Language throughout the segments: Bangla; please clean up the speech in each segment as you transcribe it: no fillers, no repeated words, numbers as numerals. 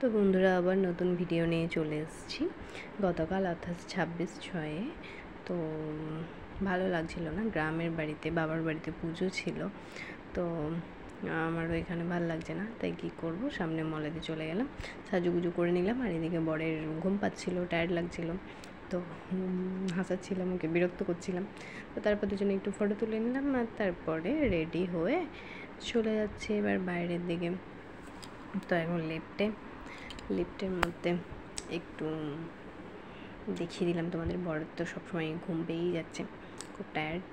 তো বন্ধুরা আবার নতুন ভিডিও নিয়ে চলে এসেছি। গতকাল অর্থাৎ 26/6 তো ভালো লাগছিল না, গ্রামের বাড়িতে বাবার বাড়িতে পুজো ছিল। তো আমারও এখানে ভালো লাগছে না, তাই কি করব, সামনে মলেতে চলে গেলাম, সাজুগুজু করে নিলাম। আর এদিকে বরের ঘুম পাচ্ছিল, টায়ার্ড লাগছিল, তো হাসাচ্ছিলাম, ওকে বিরক্ত করছিলাম। তো তারপর দুজনে একটু ফটো তুলে নিলাম, আর তারপরে রেডি হয়ে চলে যাচ্ছে এবার বাইরের দিকে। তো এখন লিফটের মধ্যে একটু দেখিয়ে দিলাম তোমাদের। বরের তো সবসময় ঘুম পেয়েই যাচ্ছে, খুব টায়ার্ড।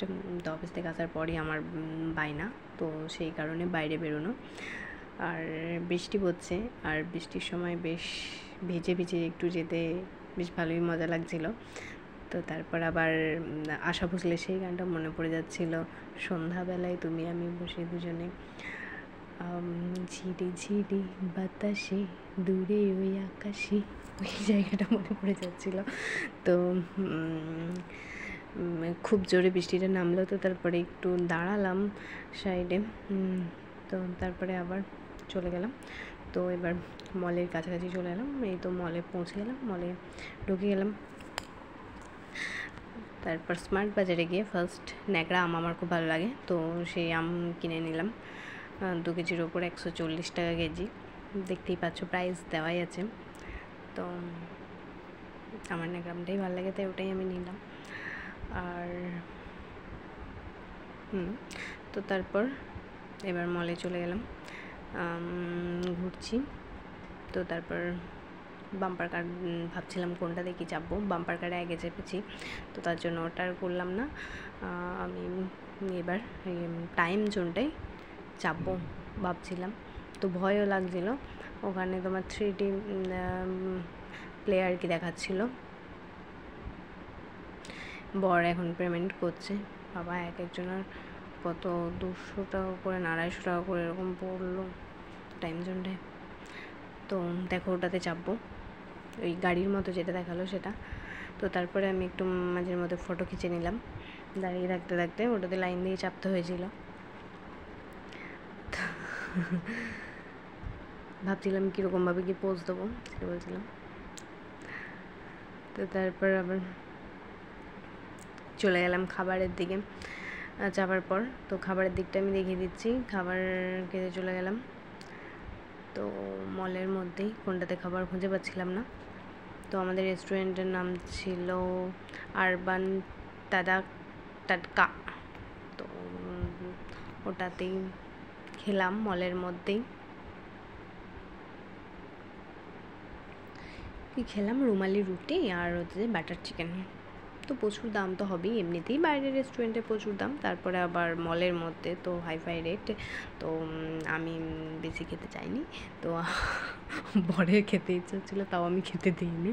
তো অফিস থেকে আসার পরই আমার বায়না, তো সেই কারণে বাইরে বেরোনো। আর বৃষ্টি পড়ছে, আর বৃষ্টির সময় বেশ ভিজে ভিজে একটু যেতে বেশ ভালোই মজা লাগছিল। তো তারপর আবার আশা ভোসলে সেই গানটা মনে পড়ে যাচ্ছিল, সন্ধ্যাবেলায় তুমি আমি বসে দুজনে, ঝিরি ঝিরি বাতাসে দূরে ওই আকাশে, ওই জায়গাটা মনে পড়ে যাচ্ছিল। তো খুব জোরে বৃষ্টিটা নামলো, তো তারপরে একটু দাঁড়ালাম সাইডে। তো তারপরে আবার চলে গেলাম। তো এবার মলের কাছাকাছি চলে এলাম, এই তো মলে পৌঁছে গেলাম, মলে ঢুকে গেলাম। তারপর স্মার্ট বাজারে গিয়ে ফার্স্ট ন্যাকড়া আম আমার খুব ভালো লাগে, তো সেই আম কিনে নিলাম। 2 কেজির ওপর 140 টাকা কেজি, দেখতেই পাচ্ছ প্রাইস দেওয়াই আছে। তো আমার ন্যাকড়া আমটাই ভালো লাগে, তাই ওটাই আমি নিলাম। আর তো তারপর এবার মলে চলে গেলাম, ঘুরছি। তো তারপর বাম্পার কার ভাবছিলাম কোনটা দেখি চাপবো, বাম্পার কারে আগে চেপেছি, তো তার জন্য ওটা আর করলাম না। আমি এবার টাইম জোনটাই চাপবো ভাবছিলাম, তো ভয়ও লাগছিল। ওখানে তোমার 3D প্লেয়ার কি দেখাচ্ছিল। বর এখন পেমেন্ট করছে, বাবা এক একজনের কত 200 টাকা করে না 250 টাকা করে এরকম পড়লো টাইম জোনটায়। তো দেখো ওটাতে চাপবো, ওই গাড়ির মতো যেটা দেখালো সেটা। তো তারপরে আমি একটু মাঝের মধ্যে ফটো খিচে নিলাম, দাঁড়িয়ে থাকতে থাকতে ওটাতে লাইন দিয়ে চাপতে হয়েছিল। ভাবছিলাম কীরকমভাবে কি পোজ দেবো সেটা বলছিলাম। তো তারপর আবার চলে গেলাম খাবারের দিকে চাপার পর। তো খাবারের দিকটা আমি দেখিয়ে দিচ্ছি, খাবার খেতে চলে গেলাম। তো মলের মধ্যেই কোনটাতে খাবার খুঁজে পাচ্ছিলাম না, তো আমাদের রেস্টুরেন্টের নাম ছিল আরবান টাটকা। তো ওটাতেই খেলাম মলের মধ্যেই। কি খেলাম, রুমালি রুটি আর হচ্ছে বাটার চিকেন। তো প্রচুর দাম তো হবেই, এমনিতেই বাইরের রেস্টুরেন্টে প্রচুর দাম, তারপরে আবার মলের মধ্যে তো হাইফাই রেট। তো আমি বেশি খেতে চাইনি, তো বরের খেতে ইচ্ছা ছিল, তাও আমি খেতে দিইনি,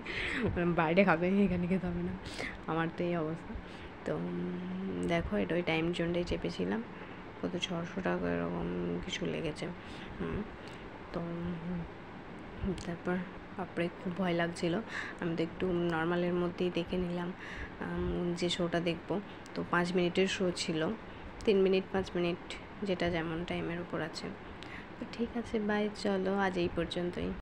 বাইরে খাবে এখানে খেতে হবে না, আমার তো এই অবস্থা। তো দেখো এটা ওই টাইম জোনটাই চেপেছিলাম, কত 600 টাকা এরকম কিছু লেগেছে। তো তারপর তারপরে খুব ভয় লাগছিল, আমি তো একটু নর্মালের মধ্যেই দেখে নিলাম যে শোটা দেখবো। তো 5 মিনিটের শো ছিল, 3 মিনিট 5 মিনিট যেটা যেমন টাইমের উপর আছে। তো ঠিক আছে, বাই, চলো আজ এই পর্যন্তই।